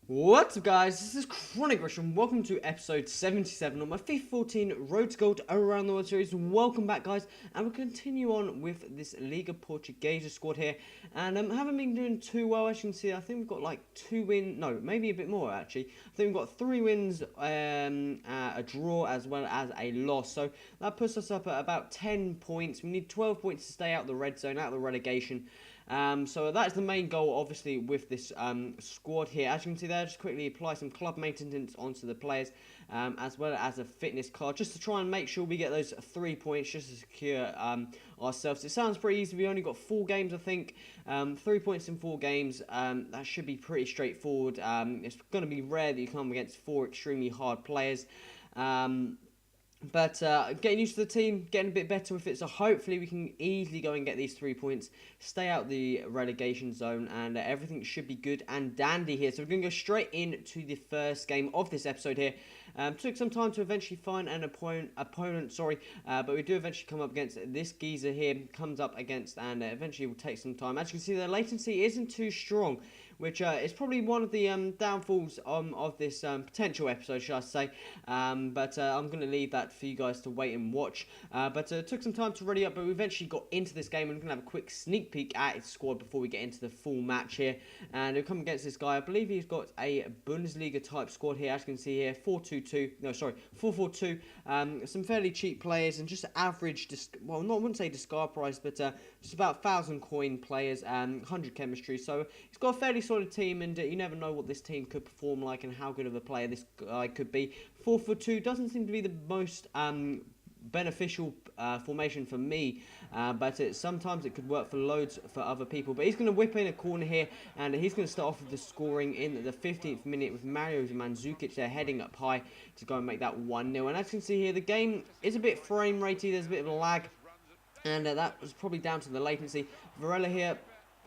What's up guys, this is Chronic Rush and welcome to episode 77 on my FIFA 14 Road to Gold Around the World series. Welcome back guys, and we'll continue on with this Liga Portuguesa squad here. And haven't been doing too well, as you can see. I think we've got like 2 wins, no, maybe a bit more actually. I think we've got 3 wins, a draw as well as a loss. So that puts us up at about 10 points. We need 12 points to stay out of the red zone, out of the relegation. So that's the main goal, obviously, with this squad here. As you can see there, just quickly apply some club maintenance onto the players, as well as a fitness card, just to try and make sure we get those 3 points, just to secure ourselves. It sounds pretty easy. We only got 4 games, I think. 3 points in 4 games. That should be pretty straightforward. It's going to be rare that you come against 4 extremely hard players. But getting used to the team, getting a bit better with it, so hopefully we can easily go and get these 3 points, stay out the relegation zone, and everything should be good and dandy here. So we're going to go straight into the first game of this episode here. Took some time to eventually find an opponent, but we do eventually come up against this geezer here, comes up against, and eventually will take some time. As you can see, the latency isn't too strong, which is probably one of the downfalls of this potential episode, should I say. But I'm going to leave that for you guys to wait and watch. But it took some time to ready up, but we eventually got into this game, and we're going to have a quick sneak peek at his squad before we get into the full match here. And we'll come against this guy. I believe he's got a Bundesliga type squad here, as you can see here, 4-4-2. Some fairly cheap players and just average, I wouldn't say discard price, but just about 1,000 coin players, 100 chemistry. So he's got a fairly solid team, and you never know what this team could perform like and how good of a player this guy could be. 4-4-2 doesn't seem to be the most beneficial formation for me, but sometimes it could work for loads for other people. But he's going to whip in a corner here, and he's going to start off with the scoring in the 15th minute with Mario Mandzukic there heading up high to go and make that 1-0. And as you can see here, the game is a bit frame ratey, there's a bit of a lag, and that was probably down to the latency. Varela here,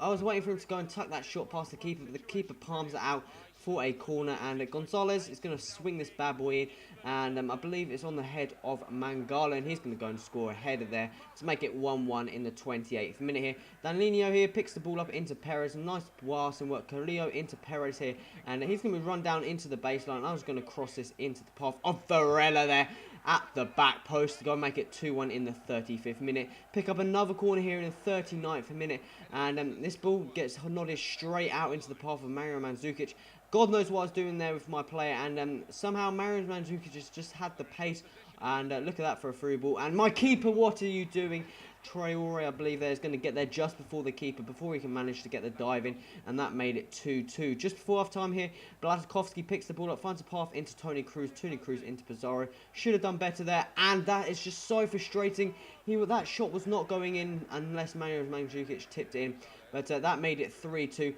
I was waiting for him to go and tuck that shot past the keeper, but the keeper palms it out for a corner, and Gonzalez is going to swing this bad boy in, and I believe it's on the head of Mangala, and he's going to go and score a header there to make it 1-1 in the 28th minute here. Danilo here picks the ball up into Perez, nice pass and work Carrillo into Perez here, and he's going to run down into the baseline. I was going to cross this into the path of Varela there at the back post to go and make it 2-1 in the 35th minute. Pick up another corner here in the 39th minute, and this ball gets nodded straight out into the path of Mario Mandzukic. God knows what I was doing there with my player, and somehow Mario Mandzukic just had the pace, and look at that for a through ball. And my keeper, what are you doing? Traore, I believe, there is going to get there just before the keeper, before he can manage to get the dive in, and that made it 2-2. Just before half time here, Blazkowski picks the ball up, finds a path into Toni Kroos into Pizarro. Should have done better there, and that is just so frustrating. That shot was not going in unless Mario Mandzukic tipped it in. But that made it 3-2.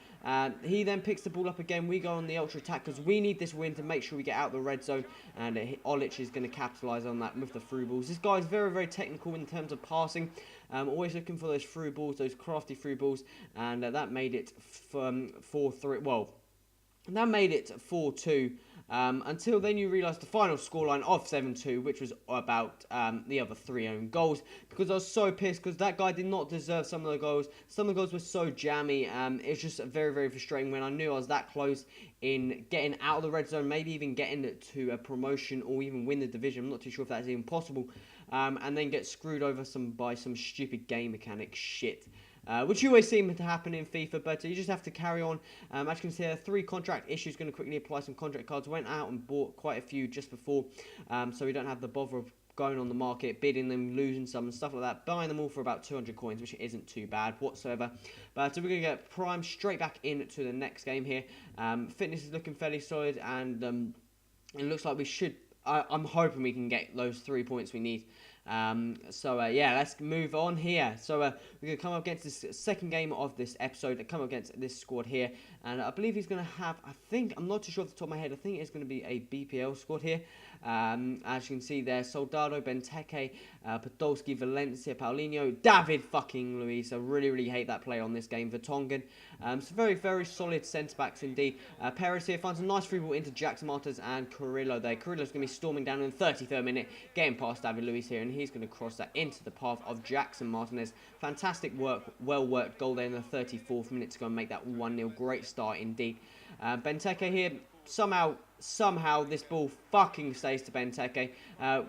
He then picks the ball up again. We go on the ultra attack because we need this win to make sure we get out the red zone. And Olic is going to capitalise on that with the through balls. This guy is very, very technical in terms of passing. Always looking for those through balls, those crafty through balls. And that made it 4-3. Well, that made it 4-2. Until then you realise the final scoreline of 7-2, which was about the other 3 own goals, because I was so pissed because that guy did not deserve some of the goals. Some of the goals were so jammy. It's just very, very frustrating when I knew I was that close in getting out of the red zone, maybe even getting to a promotion or even win the division. I'm not too sure if that's even possible, and then get screwed over by some stupid game mechanic shit. Which always seem to happen in FIFA, but you just have to carry on. As you can see, there are 3 contract issues. Going to quickly apply some contract cards. Went out and bought quite a few just before, so we don't have the bother of going on the market, bidding them, losing some and stuff like that. Buying them all for about 200 coins, which isn't too bad whatsoever. But we're going to get Prime straight back into the next game here. Fitness is looking fairly solid, and it looks like we should. I'm hoping we can get those 3 points we need. Yeah, let's move on here. So we're going to come up against this second game of this episode, come up against this squad here, and I believe he's going to have, I'm not too sure off the top of my head, I think it's going to be a BPL squad here. As you can see there, Soldado, Benteke, Podolski, Valencia, Paulinho, David fucking Luiz. I really, really hate that player on this game. Vertonghen. So very, very solid centre-backs indeed. Perez here finds a nice free ball into Jackson Martins and Carrillo there. Carrillo's going to be storming down in the 33rd minute, getting past David Luiz here, and he's going to cross that into the path of Jackson Martinez. Fantastic work, well-worked goal there in the 34th minute to go and make that 1-0. Great start indeed. Benteke here, somehow this ball fucking stays to Benteke.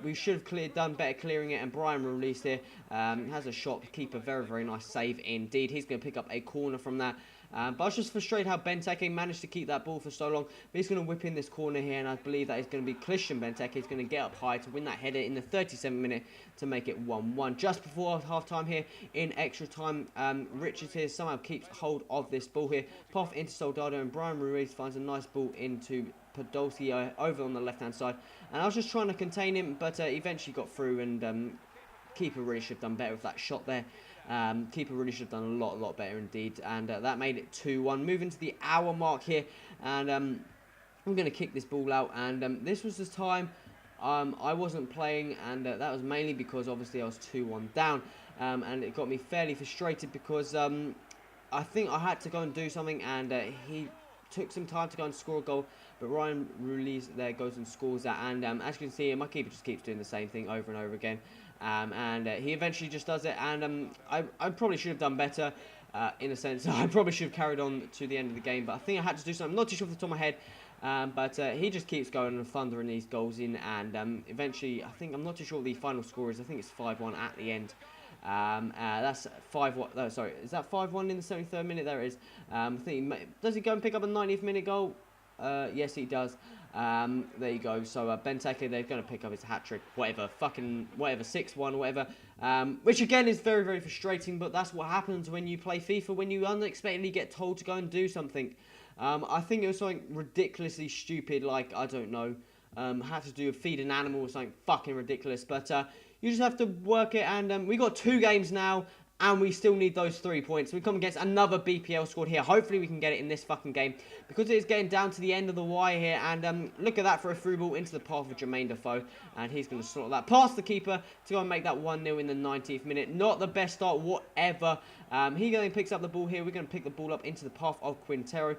We should have done better clearing it, and Brian released here. Has a shot, keeper, very nice save indeed. He's going to pick up a corner from that. But I was just frustrated how Benteke managed to keep that ball for so long. But he's going to whip in this corner here, and I believe that is going to be Christian Benteke. He's going to get up high to win that header in the 37th minute to make it 1-1. Just before half-time here, in extra time, Richards here somehow keeps hold of this ball here. Path into Soldado, and Brian Ruiz finds a nice ball into Podolski over on the left-hand side. And I was just trying to contain him, but eventually got through, and keeper really should have done better with that shot there. Keeper really should have done a lot better indeed, and that made it 2-1. Moving to the hour mark here, and I'm going to kick this ball out, and this was the time I wasn't playing, and that was mainly because obviously I was 2-1 down, and it got me fairly frustrated because I think I had to go and do something, and he took some time to go and score a goal, but Ryan Ruiz there goes and scores that, and as you can see, my keeper just keeps doing the same thing over and over again. And he eventually just does it, and I probably should have done better, in a sense. I probably should have carried on to the end of the game, but I think I had to do something. I'm not too sure off the top of my head, but he just keeps going and thundering these goals in, and eventually, I'm not too sure what the final score is. I think it's 5-1 at the end. That's 5-1. No, sorry, is that 5-1 in the 73rd minute? There it is. I think does he go and pick up a 90th minute goal? Yes, he does. There you go. So Benteke, they're going to pick up his hat-trick. Whatever. 6-1, whatever. Which, again, is very frustrating, but that's what happens when you play FIFA, when you unexpectedly get told to go and do something. I think it was something ridiculously stupid, like, I don't know, had to do with feed an animal or something fucking ridiculous, but you just have to work it, and we got 2 games now, and we still need those 3 points. We come against another BPL squad here. Hopefully we can get it in this fucking game, because it is getting down to the end of the wire here. And look at that for a through ball into the path of Jermaine Defoe. And he's going to slot that past the keeper to go and make that 1-0 in the 90th minute. Not the best start, whatever. He then picks up the ball here. We're going to pick the ball up into the path of Quintero.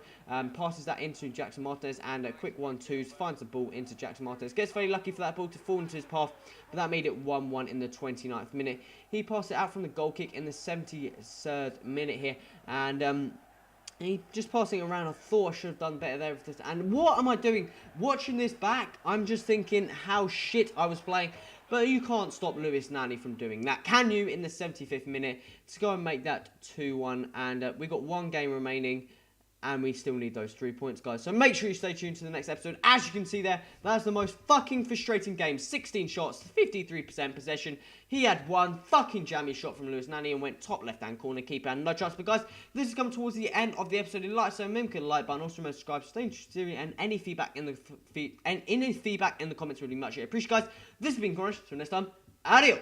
Passes that into Jackson Martinez, and a quick 1-2 finds the ball into Jackson Martinez. Gets very lucky for that ball to fall into his path, but that made it 1-1 in the 29th minute. He passed it out from the goal kick in the 73rd minute here, and he just passing around. I thought I should have done better there with this. And what am I doing? Watching this back, I'm just thinking how shit I was playing. But you can't stop Lewis Nani from doing that, can you, in the 75th minute, to go and make that 2-1. And we've got 1 game remaining, and we still need those 3 points, guys. So make sure you stay tuned to the next episode. As you can see there, that's the most fucking frustrating game. 16 shots, 53% possession. He had 1 fucking jammy shot from Lewis Nani and went top left-hand corner, keeper, and no chance. But guys, this is coming towards the end of the episode. If you like, so remember to like button, also remember to subscribe, stay interested, and any feedback in the comments really much appreciated, guys. This has been Cornish. Till next time, adios.